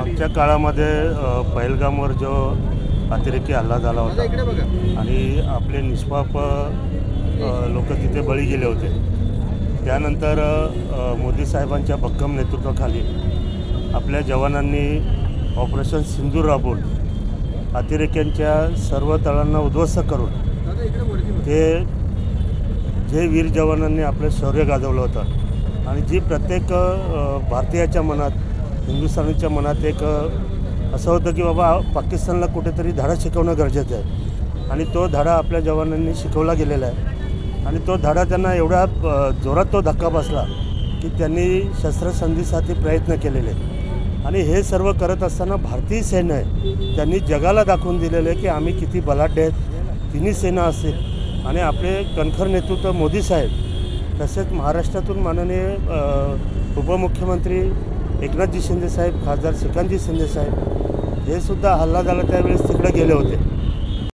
मागच्या काळामध्ये पहलगामवर जो अतिरेकी हल्ला झाला होता आणि आपले निष्पाप लोक तिथे बळी गेले होते, त्यानंतर मोदी साहेबांच्या भक्कम नेतृत्वाखाली आपल्या जवानांनी ऑपरेशन सिंदूर राबवून अतिरेक्यांच्या सर्व तळांना उद्ध्वस्त करून ते जे वीर जवानांनी आपलं शौर्य गाजवलं होतं आणि जी प्रत्येक भारतीयाच्या मनात, हिंदुस्थानीच्या मनात एक असं होतं की बाबा पाकिस्तानला कुठेतरी धडा शिकवणं गरजेचं आहे आणि तो धडा आपल्या जवानांनी शिकवला गेलेला आहे आणि तो धडा त्यांना एवढा जोरात तो धक्का बसला की त्यांनी शस्त्रसंधीसाठी प्रयत्न केलेले आणि हे सर्व करत असताना भारतीय सैन्य आहे त्यांनी जगाला दाखवून दिलेलं आहे की आम्ही किती बलाढ्य आहेत. तिन्ही सेना असेल आणि आपले कणखर नेतृत्व मोदी साहेब, तसेच महाराष्ट्रातून माननीय उपमुख्यमंत्री एकनाथजी शिंदे साहेब, खासदार श्रीकांतजी शिंदे साहेब हे सुद्धा हल्ला झाला त्यावेळेस तिकडे गेले होते